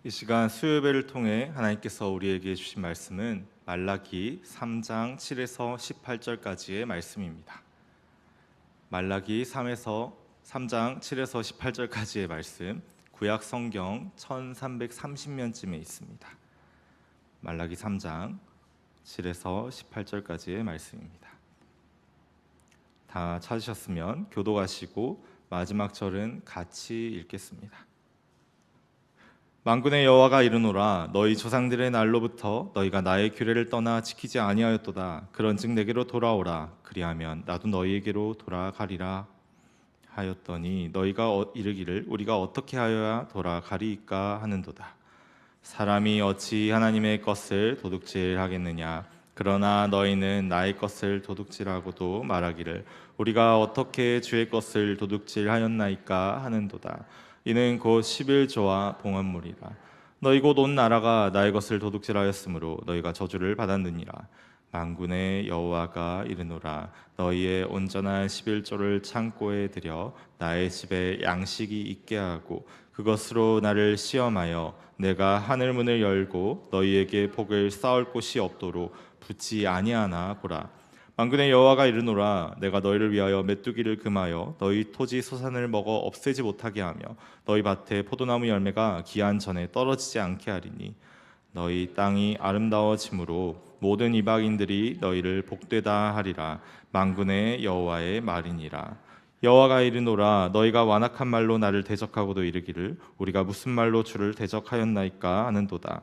이 시간 수요예배를 통해 하나님께서 우리에게 주신 말씀은 말라기 3장 7에서 18절까지의 말씀입니다. 말라기 3장 7에서 18절까지의 말씀, 구약 성경 1330면쯤에 있습니다. 말라기 3장 7에서 18절까지의 말씀입니다. 다 찾으셨으면 교독하시고 마지막 절은 같이 읽겠습니다. 만군의 여호와가 이르노라, 너희 조상들의 날로부터 너희가 나의 규례를 떠나 지키지 아니하였도다. 그런즉 내게로 돌아오라. 그리하면 나도 너희에게로 돌아가리라 하였더니 너희가 이르기를 우리가 어떻게 하여야 돌아가리이까 하는도다. 사람이 어찌 하나님의 것을 도둑질하겠느냐. 그러나 너희는 나의 것을 도둑질하고도 말하기를 우리가 어떻게 주의 것을 도둑질하였나이까 하는도다. 이는 곧 11조와 봉헌물이라. 너희 곧 온 나라가 나의 것을 도둑질하였으므로 너희가 저주를 받았느니라. 만군의 여호와가 이르노라, 너희의 온전한 11조를 창고에 들여 나의 집에 양식이 있게 하고 그것으로 나를 시험하여 내가 하늘 문을 열고 너희에게 복을 쌓을 곳이 없도록 붙지 아니하나 보라. 만군의 여호와가 이르노라, 내가 너희를 위하여 메뚜기를 금하여 너희 토지 소산을 먹어 없애지 못하게 하며 너희 밭에 포도나무 열매가 기한 전에 떨어지지 않게 하리니 너희 땅이 아름다워짐으로 모든 이방인들이 너희를 복되다 하리라. 만군의 여호와의 말이니라. 여호와가 이르노라, 너희가 완악한 말로 나를 대적하고도 이르기를 우리가 무슨 말로 주를 대적하였나이까 하는도다.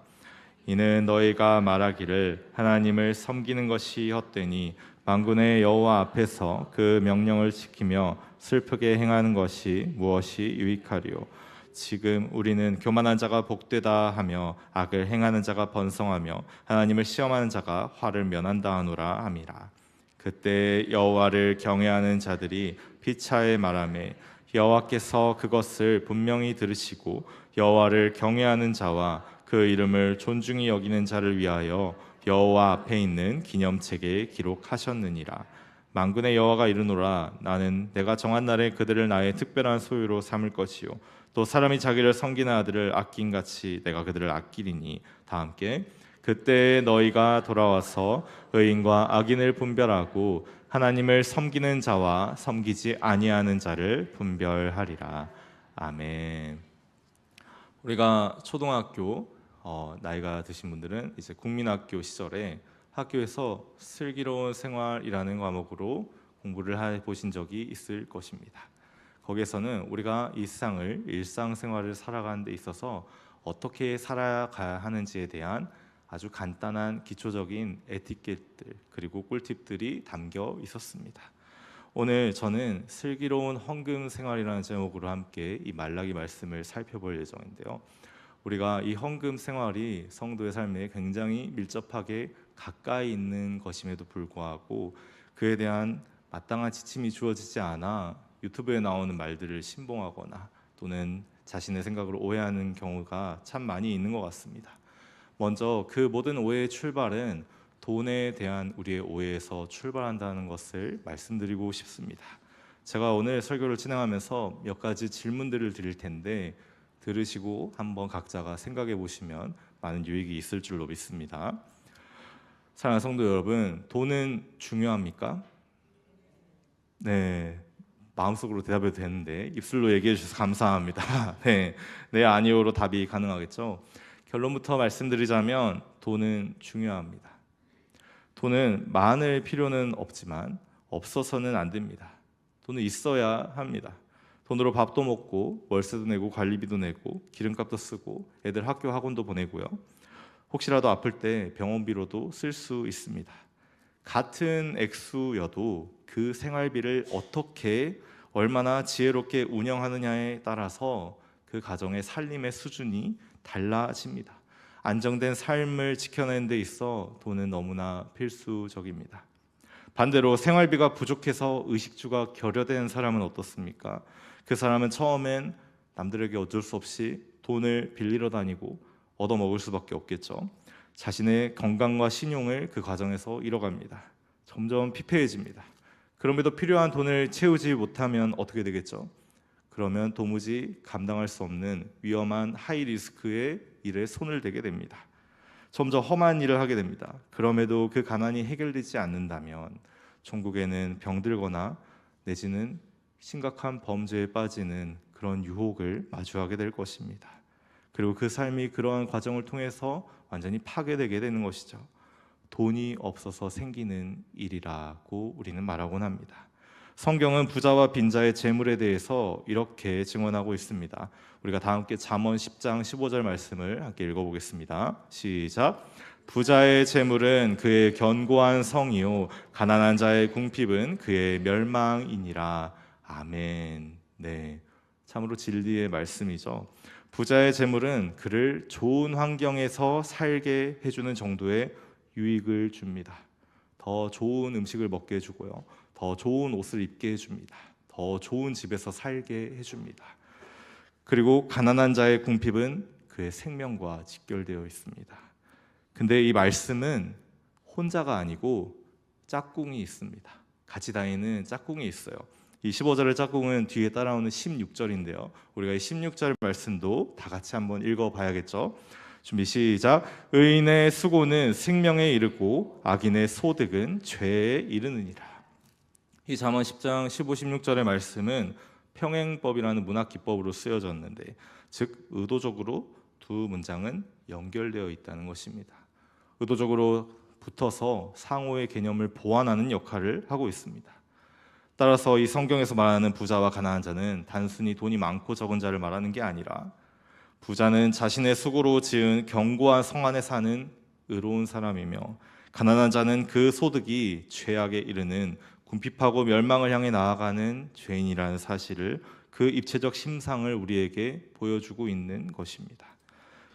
이는 너희가 말하기를 하나님을 섬기는 것이 헛되니 만군의 여호와 앞에서 그 명령을 지키며 슬프게 행하는 것이 무엇이 유익하리요. 지금 우리는 교만한 자가 복되다 하며 악을 행하는 자가 번성하며 하나님을 시험하는 자가 화를 면한다 하노라 함이라. 그때 여호와를 경외하는 자들이 피차에 말하매 여호와께서 그것을 분명히 들으시고 여호와를 경외하는 자와 그 이름을 존중히 여기는 자를 위하여 여호와 앞에 있는 기념책에 기록하셨느니라. 만군의 여호와가 이르노라, 나는 내가 정한 날에 그들을 나의 특별한 소유로 삼을 것이요 또 사람이 자기를 섬기는 아들을 아낀같이 내가 그들을 아끼리니. 다 함께 그때 너희가 돌아와서 의인과 악인을 분별하고 하나님을 섬기는 자와 섬기지 아니하는 자를 분별하리라. 아멘. 우리가 초등학교 나이가 드신 분들은 이제 국민학교 시절에 학교에서 슬기로운 생활이라는 과목으로 공부를 해 보신 적이 있을 것입니다. 거기에서는 우리가 이 세상을 일상생활을 살아가는 데 있어서 어떻게 살아가야 하는지에 대한 아주 간단한 기초적인 에티켓들 그리고 꿀팁들이 담겨 있었습니다. 오늘 저는 슬기로운 헌금 생활이라는 제목으로 함께 이 말라기 말씀을 살펴볼 예정인데요. 우리가 이 헌금 생활이 성도의 삶에 굉장히 밀접하게 가까이 있는 것임에도 불구하고 그에 대한 마땅한 지침이 주어지지 않아 유튜브에 나오는 말들을 신봉하거나 또는 자신의 생각으로 오해하는 경우가 참 많이 있는 것 같습니다. 먼저 그 모든 오해의 출발은 돈에 대한 우리의 오해에서 출발한다는 것을 말씀드리고 싶습니다. 제가 오늘 설교를 진행하면서 몇 가지 질문들을 드릴 텐데 들으시고 한번 각자가 생각해 보시면 많은 유익이 있을 줄로 믿습니다. 사랑하는 성도 여러분, 돈은 중요합니까? 네, 마음속으로 대답해도 되는데 입술로 얘기해 주셔서 감사합니다. 네, 아니오로 답이 가능하겠죠. 결론부터 말씀드리자면 돈은 중요합니다. 돈은 많을 필요는 없지만 없어서는 안 됩니다. 돈은 있어야 합니다. 돈으로 밥도 먹고 월세도 내고 관리비도 내고 기름값도 쓰고 애들 학교 학원도 보내고요. 혹시라도 아플 때 병원비로도 쓸 수 있습니다. 같은 액수여도 그 생활비를 어떻게 얼마나 지혜롭게 운영하느냐에 따라서 그 가정의 살림의 수준이 달라집니다. 안정된 삶을 지켜내는 데 있어 돈은 너무나 필수적입니다. 반대로 생활비가 부족해서 의식주가 결여된 사람은 어떻습니까? 그 사람은 처음엔 남들에게 어쩔 수 없이 돈을 빌리러 다니고 얻어먹을 수밖에 없겠죠. 자신의 건강과 신용을 그 과정에서 잃어갑니다. 점점 피폐해집니다. 그럼에도 필요한 돈을 채우지 못하면 어떻게 되겠죠? 그러면 도무지 감당할 수 없는 위험한 하이 리스크의 일에 손을 대게 됩니다. 점점 험한 일을 하게 됩니다. 그럼에도 그 가난이 해결되지 않는다면 종국에는 병들거나 내지는 심각한 범죄에 빠지는 그런 유혹을 마주하게 될 것입니다. 그리고 그 삶이 그러한 과정을 통해서 완전히 파괴되게 되는 것이죠. 돈이 없어서 생기는 일이라고 우리는 말하곤 합니다. 성경은 부자와 빈자의 재물에 대해서 이렇게 증언하고 있습니다. 우리가 다 함께 잠언 10장 15절 말씀을 함께 읽어보겠습니다. 시작. 부자의 재물은 그의 견고한 성이요 가난한 자의 궁핍은 그의 멸망이니라. 아멘. 네, 참으로 진리의 말씀이죠. 부자의 재물은 그를 좋은 환경에서 살게 해주는 정도의 유익을 줍니다. 더 좋은 음식을 먹게 해주고요, 더 좋은 옷을 입게 해줍니다. 더 좋은 집에서 살게 해줍니다. 그리고 가난한 자의 궁핍은 그의 생명과 직결되어 있습니다. 근데 이 말씀은 혼자가 아니고 짝꿍이 있습니다. 같이 다니는 짝꿍이 있어요. 이 15절의 짝꿍은 뒤에 따라오는 16절인데요. 우리가 이 16절 말씀도 다 같이 한번 읽어봐야겠죠. 준비 시작. 의인의 수고는 생명에 이르고 악인의 소득은 죄에 이르느니라. 이 잠언 10장 15, 16절의 말씀은 평행법이라는 문학 기법으로 쓰여졌는데, 즉 의도적으로 두 문장은 연결되어 있다는 것입니다. 의도적으로 붙어서 상호의 개념을 보완하는 역할을 하고 있습니다. 따라서 이 성경에서 말하는 부자와 가난한 자는 단순히 돈이 많고 적은 자를 말하는 게 아니라, 부자는 자신의 수고로 지은 견고한 성 안에 사는 의로운 사람이며, 가난한 자는 그 소득이 죄악에 이르는 궁핍하고 멸망을 향해 나아가는 죄인이라는 사실을, 그 입체적 심상을 우리에게 보여주고 있는 것입니다.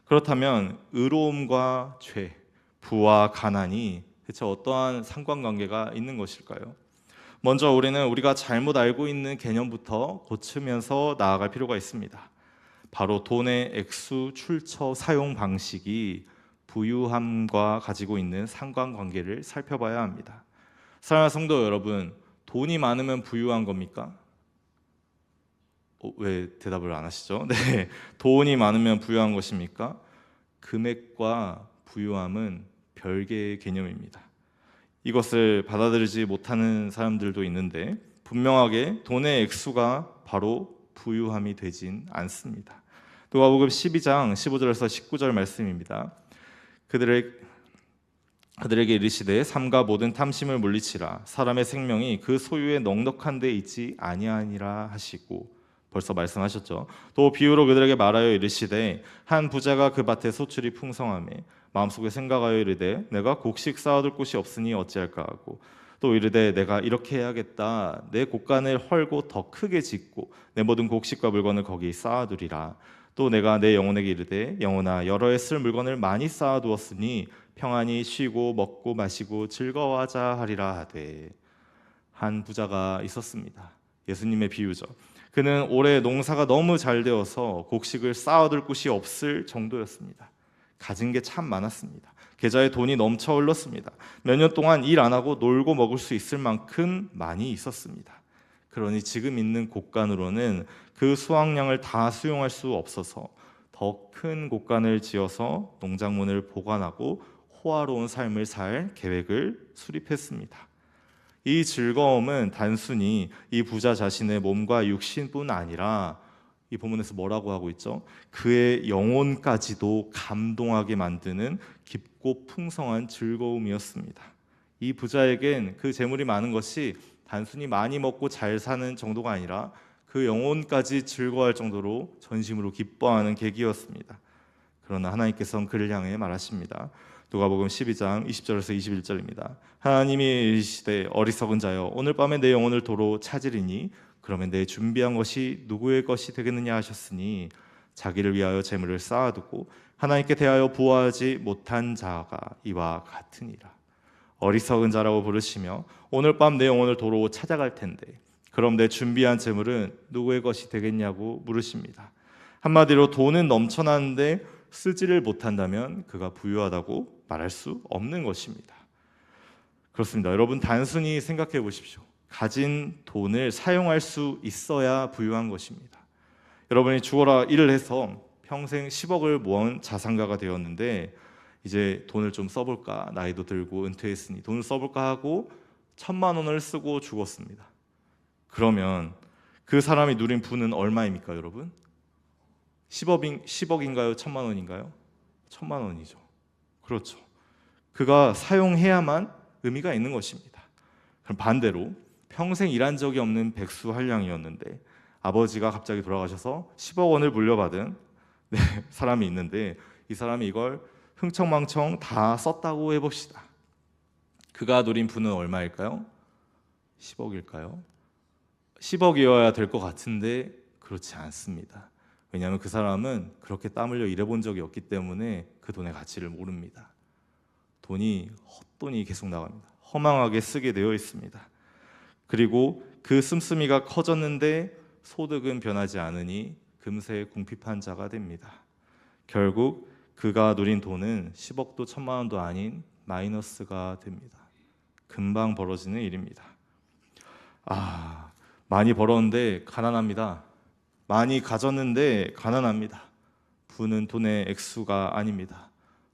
그렇다면 의로움과 죄, 부와 가난이 대체 어떠한 상관관계가 있는 것일까요? 먼저 우리는 우리가 잘못 알고 있는 개념부터 고치면서 나아갈 필요가 있습니다. 바로 돈의 액수, 출처, 사용 방식이 부유함과 가지고 있는 상관관계를 살펴봐야 합니다. 사랑하는 성도 여러분, 돈이 많으면 부유한 겁니까? 왜 대답을 안 하시죠? 네, 돈이 많으면 부유한 것입니까? 금액과 부유함은 별개의 개념입니다. 이것을 받아들이지 못하는 사람들도 있는데, 분명하게 돈의 액수가 바로 부유함이 되진 않습니다. 누가복음 12장 15절에서 19절 말씀입니다. 그들에게 이르시되 삼가 모든 탐심을 물리치라. 사람의 생명이 그 소유의 넉넉한 데 있지 아니하니라 하시고, 벌써 말씀하셨죠. 또 비유로 그들에게 말하여 이르시되 한 부자가 그 밭에 소출이 풍성하매 마음속에 생각하여 이르되 내가 곡식 쌓아둘 곳이 없으니 어찌할까 하고, 또 이르되 내가 이렇게 해야겠다. 내 곡간을 헐고 더 크게 짓고 내 모든 곡식과 물건을 거기 쌓아두리라. 또 내가 내 영혼에게 이르되 영혼아, 여러 해 쓸 물건을 많이 쌓아두었으니 평안히 쉬고 먹고 마시고 즐거워하자 하리라 하되. 한 부자가 있었습니다. 예수님의 비유죠. 그는 올해 농사가 너무 잘 되어서 곡식을 쌓아둘 곳이 없을 정도였습니다. 가진 게 참 많았습니다. 계좌에 돈이 넘쳐 흘렀습니다. 몇 년 동안 일 안 하고 놀고 먹을 수 있을 만큼 많이 있었습니다. 그러니 지금 있는 곡간으로는 그 수확량을 다 수용할 수 없어서 더 큰 곡간을 지어서 농작물을 보관하고 호화로운 삶을 살 계획을 수립했습니다. 이 즐거움은 단순히 이 부자 자신의 몸과 육신뿐 아니라, 이 본문에서 뭐라고 하고 있죠? 그의 영혼까지도 감동하게 만드는 깊고 풍성한 즐거움이었습니다. 이 부자에겐 그 재물이 많은 것이 단순히 많이 먹고 잘 사는 정도가 아니라 그 영혼까지 즐거워할 정도로 전심으로 기뻐하는 계기였습니다. 그러나 하나님께서는 그를 향해 말하십니다. 누가복음 12장 20절에서 21절입니다. 하나님이 이르시되 어리석은 자여, 오늘 밤에 내 영혼을 도로 찾으리니 그러면 내 준비한 것이 누구의 것이 되겠느냐 하셨으니, 자기를 위하여 재물을 쌓아두고 하나님께 대하여 부어하지 못한 자가 이와 같으니라. 어리석은 자라고 부르시며 오늘 밤 내 영혼을 도로 찾아갈 텐데 그럼 내 준비한 재물은 누구의 것이 되겠냐고 물으십니다. 한마디로 돈은 넘쳐나는데 쓰지를 못한다면 그가 부유하다고 말할 수 없는 것입니다. 그렇습니다. 여러분, 단순히 생각해 보십시오. 가진 돈을 사용할 수 있어야 부유한 것입니다. 여러분이 죽어라 일을 해서 평생 10억을 모은 자산가가 되었는데 이제 돈을 좀 써볼까, 나이도 들고 은퇴했으니 돈을 써볼까 하고 1,000만 원을 쓰고 죽었습니다. 그러면 그 사람이 누린 부는 얼마입니까, 여러분? 10억인가요? 1,000만 원인가요? 1,000만 원이죠. 그렇죠. 그가 사용해야만 의미가 있는 것입니다. 그럼 반대로 평생 일한 적이 없는 백수 한량이었는데 아버지가 갑자기 돌아가셔서 10억 원을 물려받은 사람이 있는데 이 사람이 이걸 흥청망청 다 썼다고 해봅시다. 그가 누린 부는 얼마일까요? 10억일까요? 10억이어야 될 것 같은데 그렇지 않습니다. 왜냐하면 그 사람은 그렇게 땀 흘려 일해본 적이 없기 때문에 그 돈의 가치를 모릅니다. 돈이 헛돈이 계속 나갑니다. 허망하게 쓰게 되어 있습니다. 그리고 그 씀씀이가 커졌는데 소득은 변하지 않으니 금세 궁핍한 자가 됩니다. 결국 그가 누린 돈은 10억도 1,000만 원도 아닌 마이너스가 됩니다. 금방 벌어지는 일입니다. 많이 벌었는데 가난합니다. 많이 가졌는데 가난합니다. 부는 돈의 액수가 아닙니다.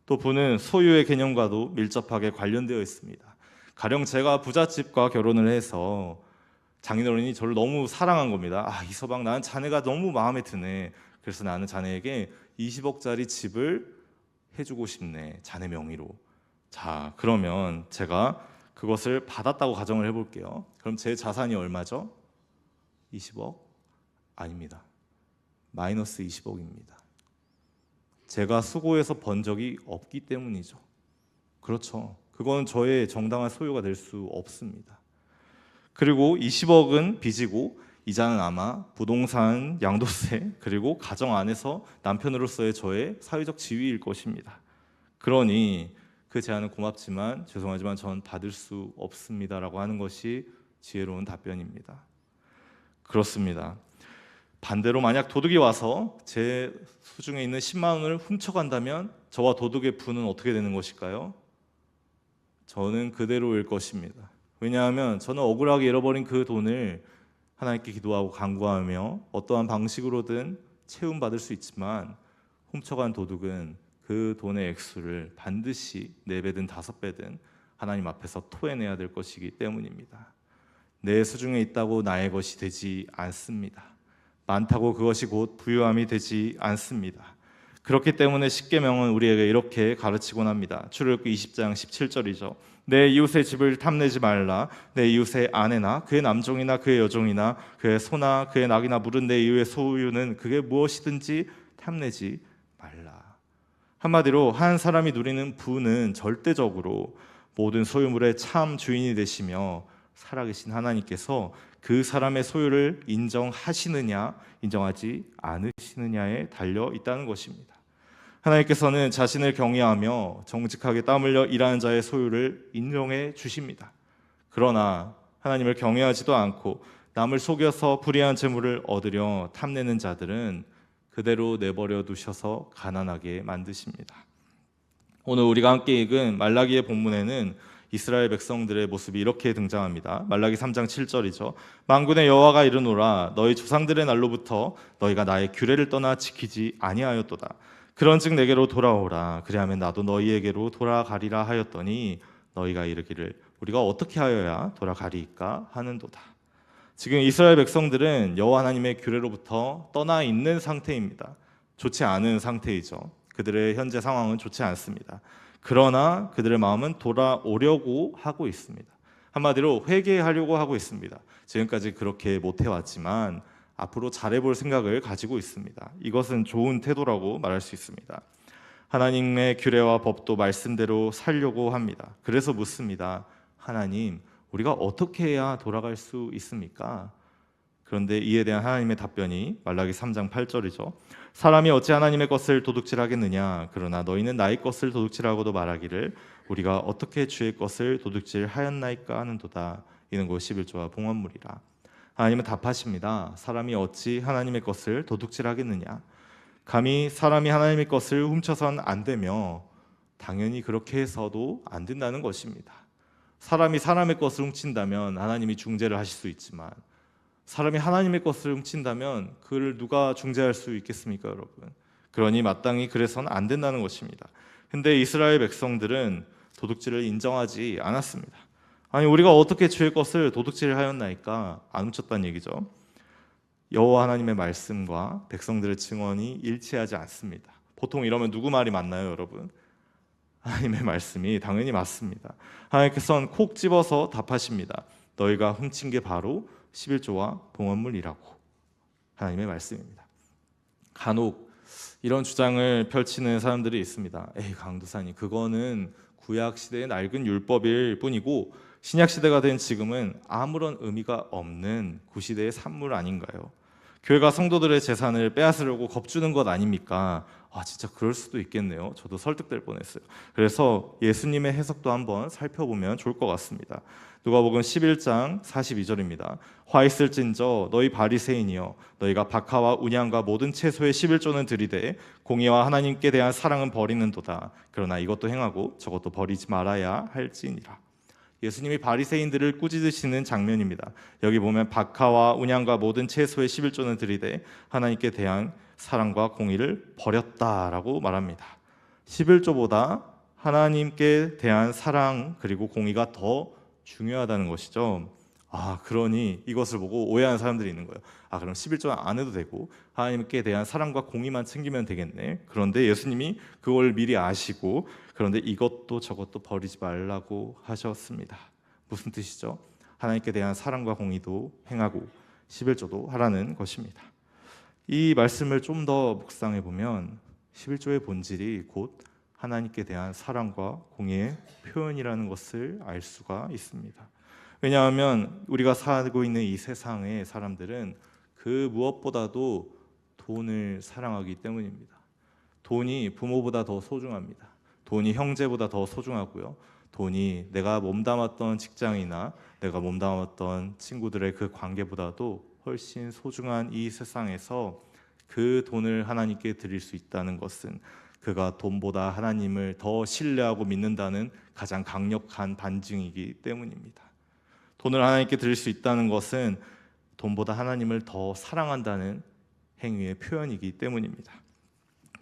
또 부는 소유의 개념과도 밀접하게 관련되어 있습니다. 가령 제가 부잣집과 결혼을 해서 장인어른이 저를 너무 사랑한 겁니다. 이서방, 나는 자네가 너무 마음에 드네. 그래서 나는 자네에게 20억짜리 집을 해주고 싶네, 자네 명의로. 자, 그러면 제가 그것을 받았다고 가정을 해볼게요. 그럼 제 자산이 얼마죠? 20억? 아닙니다. 마이너스 20억입니다. 제가 수고해서 번 적이 없기 때문이죠. 그렇죠. 그건 저의 정당한 소유가 될 수 없습니다. 그리고 20억은 빚이고 이자는 아마 부동산, 양도세, 그리고 가정 안에서 남편으로서의 저의 사회적 지위일 것입니다. 그러니 그 제안은 고맙지만 죄송하지만 전 받을 수 없습니다라고 하는 것이 지혜로운 답변입니다. 그렇습니다. 반대로 만약 도둑이 와서 제 수중에 있는 10만 원을 훔쳐간다면 저와 도둑의 부는 어떻게 되는 것일까요? 저는 그대로일 것입니다. 왜냐하면 저는 억울하게 잃어버린 그 돈을 하나님께 기도하고 간구하며 어떠한 방식으로든 채움받을 수 있지만 훔쳐간 도둑은 그 돈의 액수를 반드시 4배든 5배든 하나님 앞에서 토해내야 될 것이기 때문입니다. 내 수중에 있다고 나의 것이 되지 않습니다. 많다고 그것이 곧 부유함이 되지 않습니다. 그렇기 때문에 십계명은 우리에게 이렇게 가르치곤 합니다. 출애굽기 20장 17절이죠. 내 이웃의 집을 탐내지 말라. 내 이웃의 아내나 그의 남종이나 그의 여종이나 그의 소나 그의 낙이나 물은 내 이웃의 소유는 그게 무엇이든지 탐내지 말라. 한마디로 한 사람이 누리는 부는 절대적으로 모든 소유물의 참 주인이 되시며 살아계신 하나님께서 그 사람의 소유를 인정하시느냐 인정하지 않으시느냐에 달려 있다는 것입니다. 하나님께서는 자신을 경외하며 정직하게 땀 흘려 일하는 자의 소유를 인정해 주십니다. 그러나 하나님을 경외하지도 않고 남을 속여서 불의한 재물을 얻으려 탐내는 자들은 그대로 내버려 두셔서 가난하게 만드십니다. 오늘 우리가 함께 읽은 말라기의 본문에는 이스라엘 백성들의 모습이 이렇게 등장합니다. 말라기 3장 7절이죠. 만군의 여호와가 이르노라 너희 조상들의 날로부터 너희가 나의 규례를 떠나 지키지 아니하였도다. 그런즉 내게로 돌아오라. 그리하면 나도 너희에게로 돌아가리라 하였더니 너희가 이르기를 우리가 어떻게 하여야 돌아가리이까 하는도다. 지금 이스라엘 백성들은 여호와 하나님의 규례로부터 떠나 있는 상태입니다. 좋지 않은 상태이죠. 그들의 현재 상황은 좋지 않습니다. 그러나 그들의 마음은 돌아오려고 하고 있습니다. 한마디로 회개하려고 하고 있습니다. 지금까지 그렇게 못해왔지만 앞으로 잘해볼 생각을 가지고 있습니다. 이것은 좋은 태도라고 말할 수 있습니다. 하나님의 규례와 법도 말씀대로 살려고 합니다. 그래서 묻습니다. 하나님, 우리가 어떻게 해야 돌아갈 수 있습니까? 그런데 이에 대한 하나님의 답변이 말라기 3장 8절이죠. 사람이 어찌 하나님의 것을 도둑질하겠느냐? 그러나 너희는 나의 것을 도둑질하고도 말하기를 우리가 어떻게 주의 것을 도둑질하였나이까 하는도다. 이는 곧 11조와 봉헌물이라. 하나님은 답하십니다. 사람이 어찌 하나님의 것을 도둑질하겠느냐? 감히 사람이 하나님의 것을 훔쳐선 안 되며 당연히 그렇게 해서도 안 된다는 것입니다. 사람이 사람의 것을 훔친다면 하나님이 중재를 하실 수 있지만 사람이 하나님의 것을 훔친다면 그를 누가 중재할 수 있겠습니까, 여러분? 그러니 마땅히 그래서는 안 된다는 것입니다. 근데 이스라엘 백성들은 도둑질을 인정하지 않았습니다. 아니 우리가 어떻게 주의 것을 도둑질을 하였나이까? 안 훔쳤다는 얘기죠. 여호와 하나님의 말씀과 백성들의 증언이 일치하지 않습니다. 보통 이러면 누구 말이 맞나요, 여러분? 하나님의 말씀이 당연히 맞습니다. 하나님께서는 콕 집어서 답하십니다. 너희가 훔친 게 바로 11조와 봉헌물이라고. 하나님의 말씀입니다. 간혹 이런 주장을 펼치는 사람들이 있습니다. 에이 강도사님, 그거는 구약 시대의 낡은 율법일 뿐이고 신약 시대가 된 지금은 아무런 의미가 없는 구시대의 산물 아닌가요? 교회가 성도들의 재산을 빼앗으려고 겁주는 것 아닙니까? 아 진짜 그럴 수도 있겠네요. 저도 설득될 뻔했어요. 그래서 예수님의 해석도 한번 살펴보면 좋을 것 같습니다. 누가복음 11장 42절입니다. 화 있을진저 너희 바리새인이여, 너희가 박하와 운양과 모든 채소의 11조는 들이되 공의와 하나님께 대한 사랑은 버리는도다. 그러나 이것도 행하고 저것도 버리지 말아야 할지니라. 예수님이 바리새인들을 꾸짖으시는 장면입니다. 여기 보면 박하와 운양과 모든 채소의 11조는 들이되 하나님께 대한 사랑과 공의를 버렸다라고 말합니다. 11조보다 하나님께 대한 사랑 그리고 공의가 더 중요하다는 것이죠. 아, 그러니 이것을 보고 오해하는 사람들이 있는 거예요. 아, 그럼 11조는 안 해도 되고 하나님께 대한 사랑과 공의만 챙기면 되겠네. 그런데 예수님이 그걸 미리 아시고 그런데 이것도 저것도 버리지 말라고 하셨습니다. 무슨 뜻이죠? 하나님께 대한 사랑과 공의도 행하고 11조도 하라는 것입니다. 이 말씀을 좀 더 묵상해 보면 11조의 본질이 곧 하나님께 대한 사랑과 공의의 표현이라는 것을 알 수가 있습니다. 왜냐하면 우리가 살고 있는 이 세상의 사람들은 그 무엇보다도 돈을 사랑하기 때문입니다. 돈이 부모보다 더 소중합니다. 돈이 형제보다 더 소중하고요. 돈이 내가 몸담았던 직장이나 내가 몸담았던 친구들의 그 관계보다도 훨씬 소중한 이 세상에서 그 돈을 하나님께 드릴 수 있다는 것은 그가 돈보다 하나님을 더 신뢰하고 믿는다는 가장 강력한 반증이기 때문입니다. 돈을 하나님께 드릴 수 있다는 것은 돈보다 하나님을 더 사랑한다는 행위의 표현이기 때문입니다.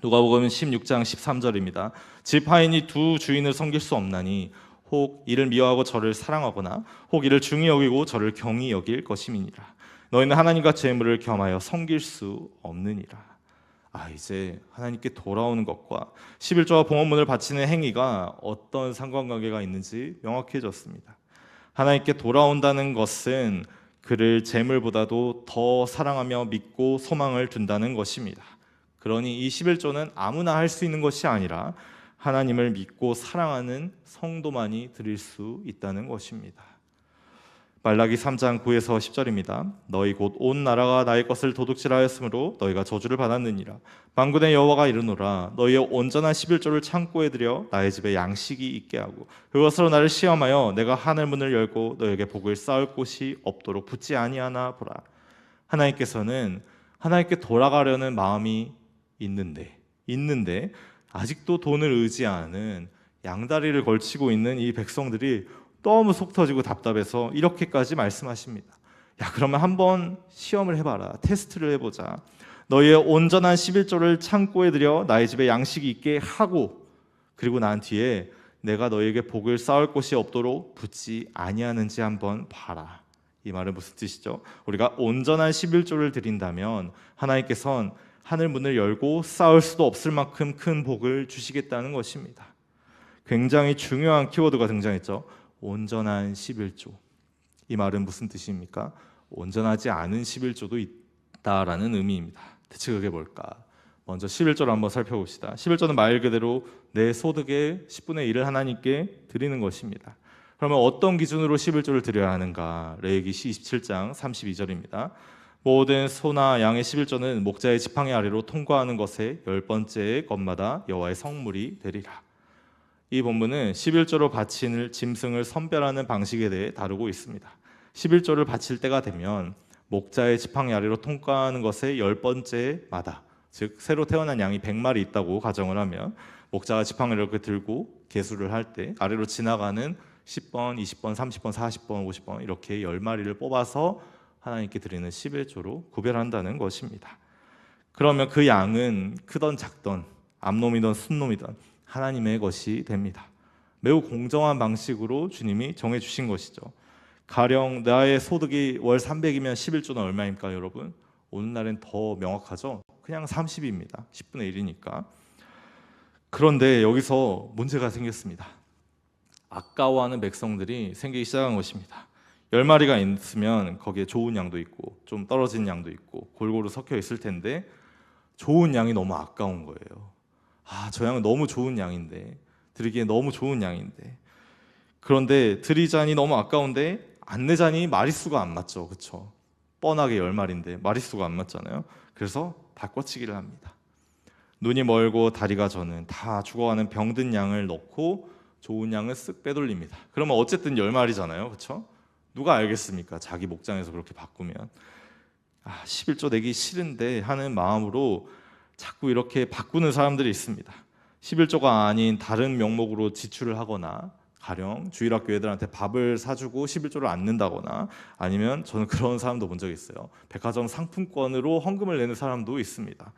누가복음 16장 13절입니다. 집 하인이 두 주인을 섬길 수 없나니 혹 이를 미워하고 저를 사랑하거나 혹 이를 중히 여기고 저를 경히 여길 것임이니라. 너희는 하나님과 재물을 겸하여 섬길 수 없느니라. 아, 이제 하나님께 돌아오는 것과 11조와 봉헌물을 바치는 행위가 어떤 상관관계가 있는지 명확해졌습니다. 하나님께 돌아온다는 것은 그를 재물보다도 더 사랑하며 믿고 소망을 둔다는 것입니다. 그러니 이 11조는 아무나 할 수 있는 것이 아니라 하나님을 믿고 사랑하는 성도만이 드릴 수 있다는 것입니다. 말라기 3장 9에서 10절입니다. 너희 곧 온 나라가 나의 것을 도둑질하였으므로 너희가 저주를 받았느니라. 만군의 여호와가 이르노라. 너희의 온전한 11조를 창고에 들여 나의 집에 양식이 있게 하고 그것으로 나를 시험하여 내가 하늘 문을 열고 너희에게 복을 쌓을 곳이 없도록 붙지 아니하나 보라. 하나님께서는 하나님께 돌아가려는 마음이 있는데 아직도 돈을 의지하는 양다리를 걸치고 있는 이 백성들이 너무 속 터지고 답답해서 이렇게까지 말씀하십니다. 야, 그러면 한번 시험을 해봐라. 테스트를 해보자. 너희의 온전한 11조를 창고에 들여 나의 집에 양식이 있게 하고 그리고 난 뒤에 내가 너희에게 복을 쌓을 곳이 없도록 붙지 아니하는지 한번 봐라. 이 말은 무슨 뜻이죠? 우리가 온전한 11조를 드린다면 하나님께서는 하늘 문을 열고 쌓을 수도 없을 만큼 큰 복을 주시겠다는 것입니다. 굉장히 중요한 키워드가 등장했죠. 온전한 11조. 이 말은 무슨 뜻입니까? 온전하지 않은 11조도 있다라는 의미입니다. 대체 그게 뭘까? 먼저 11조를 한번 살펴봅시다. 11조는 말 그대로 내 소득의 10분의 1을 하나님께 드리는 것입니다. 그러면 어떤 기준으로 11조를 드려야 하는가? 레위기 27장 32절입니다. 모든 소나 양의 11조는 목자의 지팡이 아래로 통과하는 것의 10번째 것마다 여호와의 성물이 되리라. 이 본문은 11조로 바칠 짐승을 선별하는 방식에 대해 다루고 있습니다. 11조를 바칠 때가 되면 목자의 지팡이 아래로 통과하는 것의 10번째마다, 즉 새로 태어난 양이 100마리 있다고 가정을 하면 목자가 지팡이를 이렇게 들고 계수를 할 때 아래로 지나가는 10번, 20번, 30번, 40번, 50번 이렇게 10마리를 뽑아서 하나님께 드리는 11조로 구별한다는 것입니다. 그러면 그 양은 크던 작던 암놈이든 순놈이든 하나님의 것이 됩니다. 매우 공정한 방식으로 주님이 정해주신 것이죠. 가령 나의 소득이 월 300이면 11조는 얼마입니까, 여러분? 오늘날엔 더 명확하죠? 그냥 30입니다. 10분의 1이니까. 그런데 여기서 문제가 생겼습니다. 아까워하는 백성들이 생기기 시작한 것입니다. 10마리가 있으면 거기에 좋은 양도 있고 좀 떨어진 양도 있고 골고루 섞여 있을 텐데 좋은 양이 너무 아까운 거예요. 저 양은 너무 좋은 양인데, 드리기에 너무 좋은 양인데, 그런데 드리자니 너무 아까운데 안 내자니 마리수가 안 맞죠, 그렇죠? 뻔하게 10마리인데 마리수가 안 맞잖아요. 그래서 바꿔치기를 합니다. 눈이 멀고 다리가 저는 다 죽어가는 병든 양을 넣고 좋은 양을 쓱 빼돌립니다. 그러면 어쨌든 10마리잖아요, 그렇죠? 누가 알겠습니까? 자기 목장에서 그렇게 바꾸면 11조 내기 싫은데 하는 마음으로 자꾸 이렇게 바꾸는 사람들이 있습니다. 11조가 아닌 다른 명목으로 지출을 하거나, 가령 주일학교 애들한테 밥을 사주고 11조를 안 낸다거나, 아니면 저는 그런 사람도 본 적이 있어요. 백화점 상품권으로 헌금을 내는 사람도 있습니다.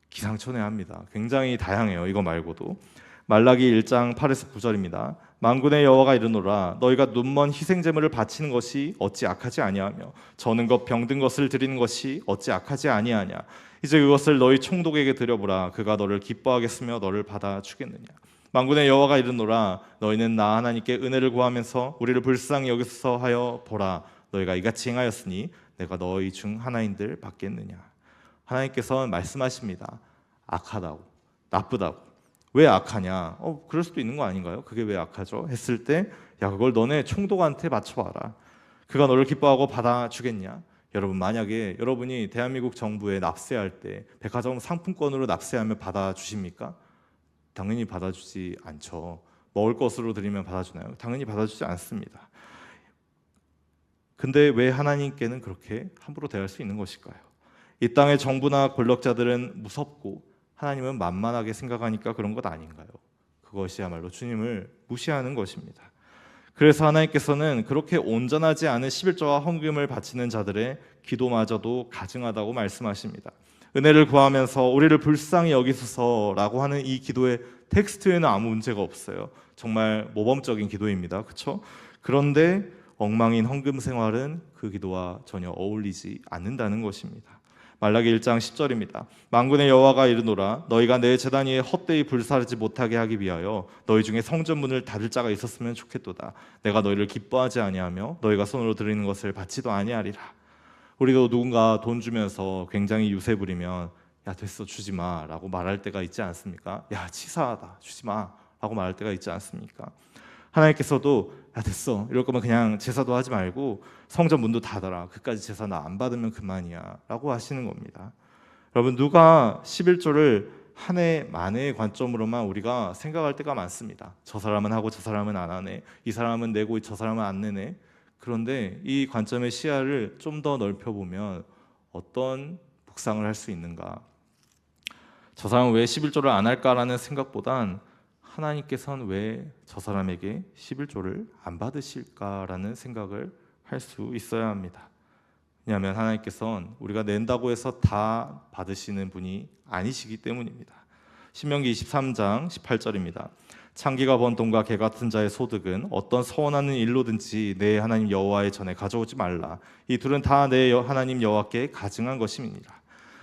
기상천외합니다. 굉장히 다양해요. 이거 말고도. 말라기 1장 8에서 9절입니다. 만군의 여호와가 이르노라, 너희가 눈먼 희생 제물을 바치는 것이 어찌 악하지 아니하며 저는 것 병든 것을 드리는 것이 어찌 악하지 아니하냐. 이제 그것을 너희 총독에게 드려보라. 그가 너를 기뻐하겠으며 너를 받아 주겠느냐. 만군의 여호와가 이르노라, 너희는 나 하나님께 은혜를 구하면서 우리를 불쌍히 여기소서 하여 보라. 너희가 이같이 행하였으니 내가 너희 중 하나인들 받겠느냐. 하나님께서는 말씀하십니다. 악하다고, 나쁘다고. 왜 악하냐? 그럴 수도 있는 거 아닌가요? 그게 왜 악하죠? 했을 때, 그걸 너네 총독한테 맞춰봐라. 그가 너를 기뻐하고 받아주겠냐? 여러분, 만약에 여러분이 대한민국 정부에 납세할 때 백화점 상품권으로 납세하면 받아주십니까? 당연히 받아주지 않죠. 먹을 것으로 드리면 받아주나요? 당연히 받아주지 않습니다. 근데 왜 하나님께는 그렇게 함부로 대할 수 있는 것일까요? 이 땅의 정부나 권력자들은 무섭고 하나님은 만만하게 생각하니까 그런 것 아닌가요? 그것이야말로 주님을 무시하는 것입니다. 그래서 하나님께서는 그렇게 온전하지 않은 11조와 헌금을 바치는 자들의 기도마저도 가증하다고 말씀하십니다. 은혜를 구하면서 우리를 불쌍히 여기소서라고 하는 이 기도의 텍스트에는 아무 문제가 없어요. 정말 모범적인 기도입니다. 그렇죠? 그런데 엉망인 헌금 생활은 그 기도와 전혀 어울리지 않는다는 것입니다. 말라기 1장 10절입니다. 만군의 여호와가 이르노라, 너희가 내 제단 위에 헛되이 불사르지 못하게 하기 위하여 너희 중에 성전문을 닫을 자가 있었으면 좋겠도다. 내가 너희를 기뻐하지 아니하며 너희가 손으로 드리는 것을 받지도 아니하리라. 우리도 누군가 돈 주면서 굉장히 유세 부리면 됐어, 주지 마 라고 말할 때가 있지 않습니까? 치사하다, 주지 마 라고 말할 때가 있지 않습니까? 하나님께서도 됐어, 이럴 거면 그냥 제사도 하지 말고 성전 문도 닫아라. 그까지 제사 나 안 받으면 그만이야 라고 하시는 겁니다. 여러분, 누가 11조를 한 해 만해의 관점으로만 우리가 생각할 때가 많습니다. 저 사람은 하고 저 사람은 안 하네, 이 사람은 내고 저 사람은 안 내네. 그런데 이 관점의 시야를 좀 더 넓혀보면 어떤 묵상을 할 수 있는가? 저 사람은 왜 11조를 안 할까라는 생각보단 하나님께서는 왜 저 사람에게 11조를 안 받으실까라는 생각을 할 수 있어야 합니다. 왜냐하면 하나님께서는 우리가 낸다고 해서 다 받으시는 분이 아니시기 때문입니다. 신명기 23장 18절입니다. 창기가 번 돈과 개 같은 자의 소득은 어떤 서원하는 일로든지 내 하나님 여호와의 전에 가져오지 말라. 이 둘은 다 내 하나님 여호와께 가증한 것임이니라.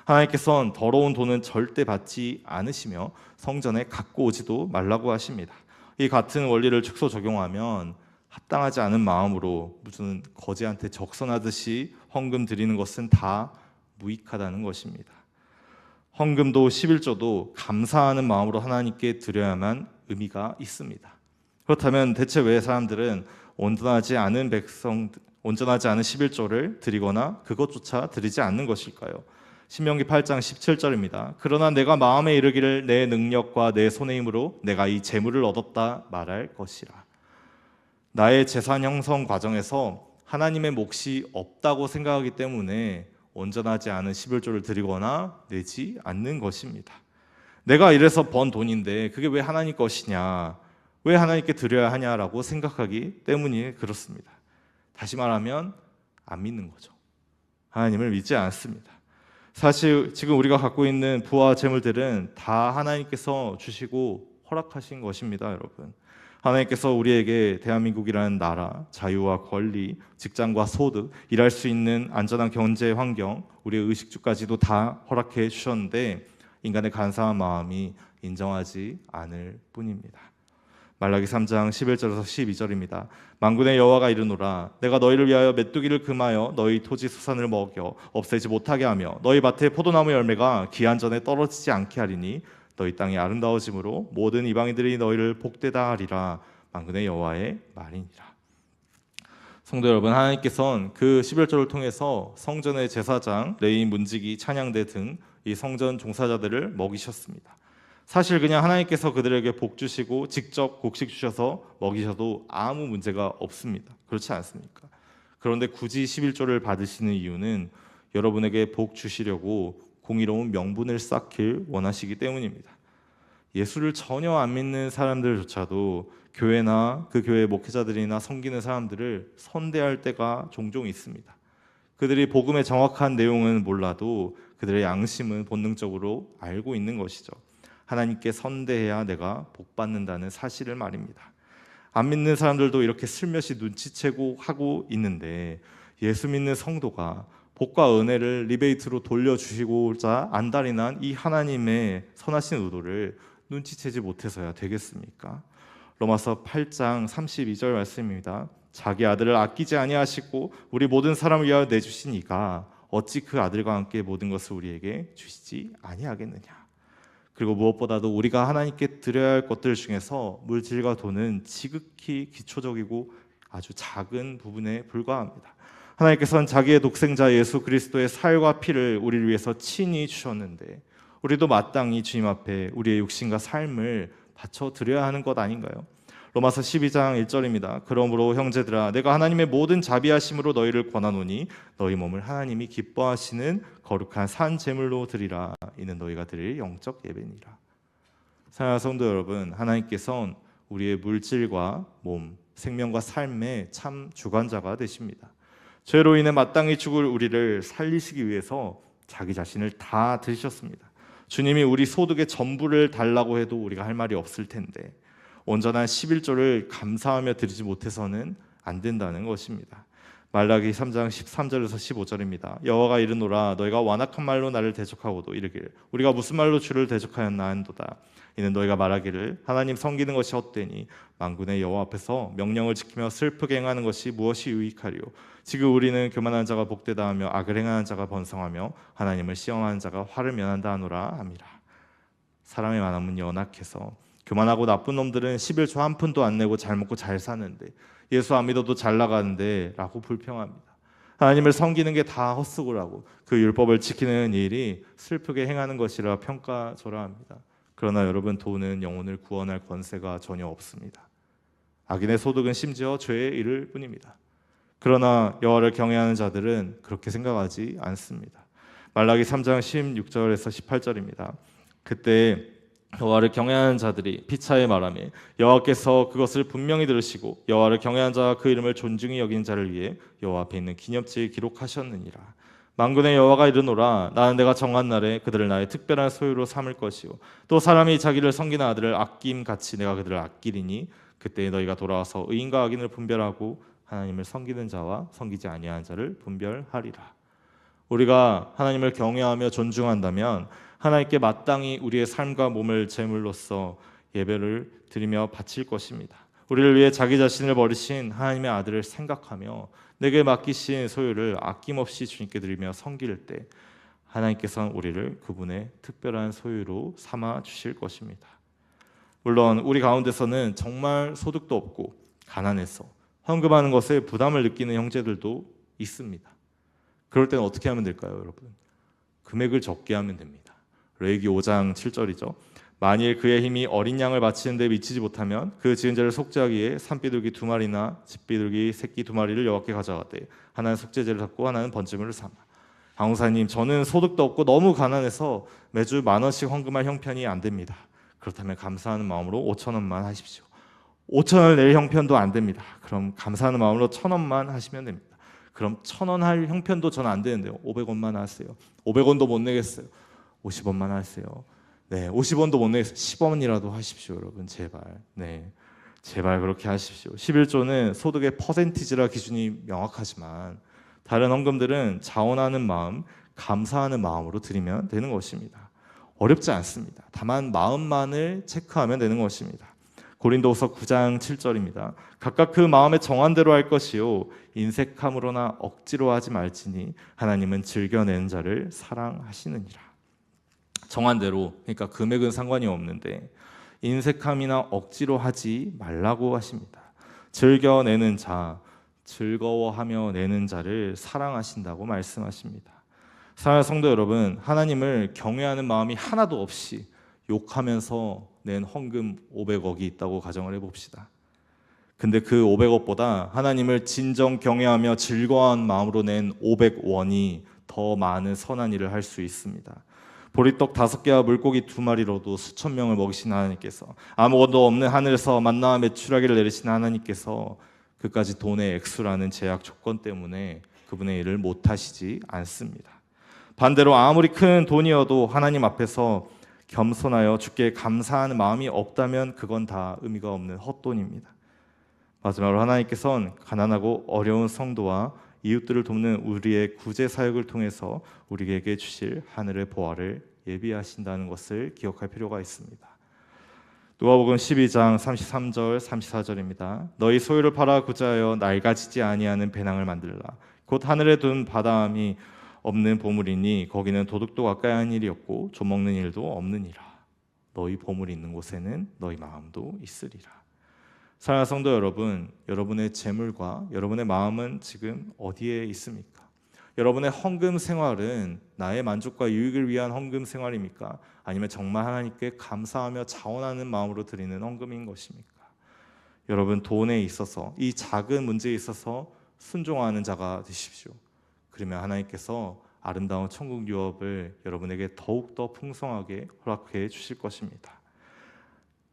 하나님께서는 더러운 돈은 절대 받지 않으시며 성전에 갖고 오지도 말라고 하십니다. 이 같은 원리를 축소 적용하면 합당하지 않은 마음으로 무슨 거지한테 적선하듯이 헌금 드리는 것은 다 무익하다는 것입니다. 헌금도 11조도 감사하는 마음으로 하나님께 드려야만 의미가 있습니다. 그렇다면 대체 왜 사람들은 온전하지 않은 11조를 드리거나 그것조차 드리지 않는 것일까요? 신명기 8장 17절입니다. 그러나 내가 마음에 이르기를 내 능력과 내 손의 힘으로 내가 이 재물을 얻었다 말할 것이라. 나의 재산 형성 과정에서 하나님의 몫이 없다고 생각하기 때문에 온전하지 않은 11조를 드리거나 내지 않는 것입니다. 내가 이래서 번 돈인데 그게 왜 하나님 것이냐, 왜 하나님께 드려야 하냐라고 생각하기 때문이 그렇습니다. 다시 말하면 안 믿는 거죠. 하나님을 믿지 않습니다. 사실 지금 우리가 갖고 있는 부와 재물들은 다 하나님께서 주시고 허락하신 것입니다, 여러분. 하나님께서 우리에게 대한민국이라는 나라, 자유와 권리, 직장과 소득, 일할 수 있는 안전한 경제 환경, 우리의 의식주까지도 다 허락해 주셨는데 인간의 간사한 마음이 인정하지 않을 뿐입니다. 말라기 3장 11절에서 12절입니다. 만군의 여호와가 이르노라 내가 너희를 위하여 메뚜기를 금하여 너희 토지 수산을 먹여 없애지 못하게 하며 너희 밭에 포도나무 열매가 기한 전에 떨어지지 않게 하리니 너희 땅이 아름다워짐으로 모든 이방인들이 너희를 복되다 하리라. 만군의 여호와의 말이니라. 성도 여러분, 하나님께서는 그 11절을 통해서 성전의 제사장, 레위, 문지기, 찬양대 등 이 성전 종사자들을 먹이셨습니다. 사실 그냥 하나님께서 그들에게 복 주시고 직접 곡식 주셔서 먹이셔도 아무 문제가 없습니다. 그렇지 않습니까? 그런데 굳이 11조를 받으시는 이유는 여러분에게 복 주시려고 공의로운 명분을 쌓길 원하시기 때문입니다. 예수를 전혀 안 믿는 사람들조차도 교회나 그 교회 목회자들이나 섬기는 사람들을 선대할 때가 종종 있습니다. 그들이 복음의 정확한 내용은 몰라도 그들의 양심은 본능적으로 알고 있는 것이죠. 하나님께 선대해야 내가 복 받는다는 사실을 말입니다. 안 믿는 사람들도 이렇게 슬며시 눈치채고 하고 있는데 예수 믿는 성도가 복과 은혜를 리베이트로 돌려주시고자 안달이 난 이 하나님의 선하신 의도를 눈치채지 못해서야 되겠습니까? 로마서 8장 32절 말씀입니다. 자기 아들을 아끼지 아니하시고 우리 모든 사람을 위하여 내주신 이가 어찌 그 아들과 함께 모든 것을 우리에게 주시지 아니하겠느냐. 그리고 무엇보다도 우리가 하나님께 드려야 할 것들 중에서 물질과 돈은 지극히 기초적이고 아주 작은 부분에 불과합니다. 하나님께서는 자기의 독생자 예수 그리스도의 살과 피를 우리를 위해서 친히 주셨는데 우리도 마땅히 주님 앞에 우리의 육신과 삶을 바쳐 드려야 하는 것 아닌가요? 로마서 12장 1절입니다. 그러므로 형제들아 내가 하나님의 모든 자비하심으로 너희를 권하노니 너희 몸을 하나님이 기뻐하시는 거룩한 산 제물로 드리라. 이는 너희가 드릴 영적 예배니라. 사랑하는 성도 여러분, 하나님께서는 우리의 물질과 몸, 생명과 삶의 참 주관자가 되십니다. 죄로 인해 마땅히 죽을 우리를 살리시기 위해서 자기 자신을 다 드리셨습니다. 주님이 우리 소득의 전부를 달라고 해도 우리가 할 말이 없을 텐데 온전한 11조를 감사하며 드리지 못해서는 안 된다는 것입니다. 말라기 3장 13절에서 15절입니다. 여호와가 이르노라 너희가 완악한 말로 나를 대적하고도 이르기를 우리가 무슨 말로 주를 대적하였나 한도다. 이는 너희가 말하기를 하나님 섬기는 것이 헛되니 만군의 여호와 앞에서 명령을 지키며 슬프게 행하는 것이 무엇이 유익하리요. 지금 우리는 교만한 자가 복되다 하며 악을 행하는 자가 번성하며 하나님을 시험하는 자가 화를 면한다 하노라 함이라. 사람의 마음은 연약해서 교만하고 나쁜 놈들은 11조 한 푼도 안 내고 잘 먹고 잘 사는데 예수 안 믿어도 잘 나가는데 라고 불평합니다. 하나님을 섬기는 게 다 헛수고라고 그 율법을 지키는 일이 슬프게 행하는 것이라 평가절하합니다. 그러나 여러분, 돈은 영혼을 구원할 권세가 전혀 없습니다. 악인의 소득은 심지어 죄에 이를 뿐입니다. 그러나 여호와를 경외하는 자들은 그렇게 생각하지 않습니다. 말라기 3장 16절에서 18절입니다. 그때 여호와를 경외하는 자들이 피차에 말하며 여호와께서 그것을 분명히 들으시고 여호와를 경외하는 자와 그 이름을 존중히 여기는 자를 위해 여호와 앞에 있는 기념지에 기록하셨느니라. 만군의 여호와가 이르노라 나는 내가 정한 날에 그들을 나의 특별한 소유로 삼을 것이요 또 사람이 자기를 섬기는 아들을 아낌같이 내가 그들을 아끼리니 그때 너희가 돌아와서 의인과 악인을 분별하고 하나님을 섬기는 자와 섬기지 아니하는 자를 분별하리라. 우리가 하나님을 경외하며 존중한다면 하나님께 마땅히 우리의 삶과 몸을 제물로서 예배를 드리며 바칠 것입니다. 우리를 위해 자기 자신을 버리신 하나님의 아들을 생각하며 내게 맡기신 소유를 아낌없이 주님께 드리며 섬길 때 하나님께서는 우리를 그분의 특별한 소유로 삼아 주실 것입니다. 물론 우리 가운데서는 정말 소득도 없고 가난해서 헌금하는 것에 부담을 느끼는 형제들도 있습니다. 그럴 때는 어떻게 하면 될까요, 여러분? 금액을 적게 하면 됩니다. 레위기 5장 7절이죠. 만일 그의 힘이 어린 양을 바치는 데 미치지 못하면 그 지은 죄를 속죄하기 위해 산비둘기 2마리나 집비둘기 새끼 2마리를 여호와께 가져가되 하나는 속죄제를 잡고 하나는 번제물을 삼아. 강호사님, 저는 소득도 없고 너무 가난해서 매주 10,000원씩 헌금할 형편이 안 됩니다. 그렇다면 감사하는 마음으로 5,000원만 하십시오. 5,000원을 낼 형편도 안 됩니다. 그럼 감사하는 마음으로 1,000원만 하시면 됩니다. 그럼 1,000원 할 형편도 저는 안 되는데요. 500원만 하세요. 500원도 못 내겠어요. 50원만 하세요. 네, 50원도 못 내겠어요. 10원이라도 하십시오, 여러분. 제발. 네, 제발 그렇게 하십시오. 11조는 소득의 퍼센티지라 기준이 명확하지만 다른 헌금들은 자원하는 마음, 감사하는 마음으로 드리면 되는 것입니다. 어렵지 않습니다. 다만 마음만을 체크하면 되는 것입니다. 고린도후서 9장 7절입니다. 각각 그 마음에 정한 대로 할 것이요 인색함으로나 억지로 하지 말지니 하나님은 즐겨내는 자를 사랑하시느니라. 정한 대로, 그러니까 금액은 상관이 없는데 인색함이나 억지로 하지 말라고 하십니다. 즐겨내는 자, 즐거워하며 내는 자를 사랑하신다고 말씀하십니다. 사랑하는 성도 여러분, 하나님을 경외하는 마음이 하나도 없이 욕하면서 낸 헌금 500억이 있다고 가정을 해봅시다. 근데 그 500억보다 하나님을 진정 경외하며 즐거워한 마음으로 낸 500원이 더 많은 선한 일을 할 수 있습니다. 보리떡 5개와 물고기 2마리로도 수천 명을 먹이신 하나님께서, 아무것도 없는 하늘에서 만나와 메추라기를 내리신 하나님께서 그까지 돈의 액수라는 제약 조건 때문에 그분의 일을 못하시지 않습니다. 반대로 아무리 큰 돈이어도 하나님 앞에서 겸손하여 주께 감사하는 마음이 없다면 그건 다 의미가 없는 헛돈입니다. 마지막으로 하나님께서는 가난하고 어려운 성도와 이웃들을 돕는 우리의 구제 사역을 통해서 우리에게 주실 하늘의 보화를 예비하신다는 것을 기억할 필요가 있습니다. 누가복음 12장 33절 34절입니다. 너희 소유를 팔아 구제하여 낡아지지 아니하는 배낭을 만들라. 곧 하늘에 둔 바다함이 없는 보물이니 거기는 도둑도 가까이 하는 일이 없고 조먹는 일도 없느니라. 너희 보물이 있는 곳에는 너희 마음도 있으리라. 사랑하는 성도 여러분, 여러분의 재물과 여러분의 마음은 지금 어디에 있습니까? 여러분의 헌금 생활은 나의 만족과 유익을 위한 헌금 생활입니까? 아니면 정말 하나님께 감사하며 자원하는 마음으로 드리는 헌금인 것입니까? 여러분, 돈에 있어서, 이 작은 문제에 있어서 순종하는 자가 되십시오. 그러면 하나님께서 아름다운 천국 유업을 여러분에게 더욱더 풍성하게 허락해 주실 것입니다.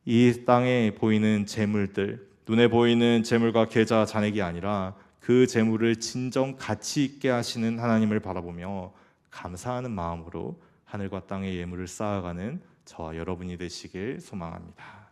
이 땅에 보이는 재물들, 눈에 보이는 재물과 계좌 잔액이 아니라 그 재물을 진정 가치 있게 하시는 하나님을 바라보며 감사하는 마음으로 하늘과 땅의 예물을 쌓아가는 저와 여러분이 되시길 소망합니다.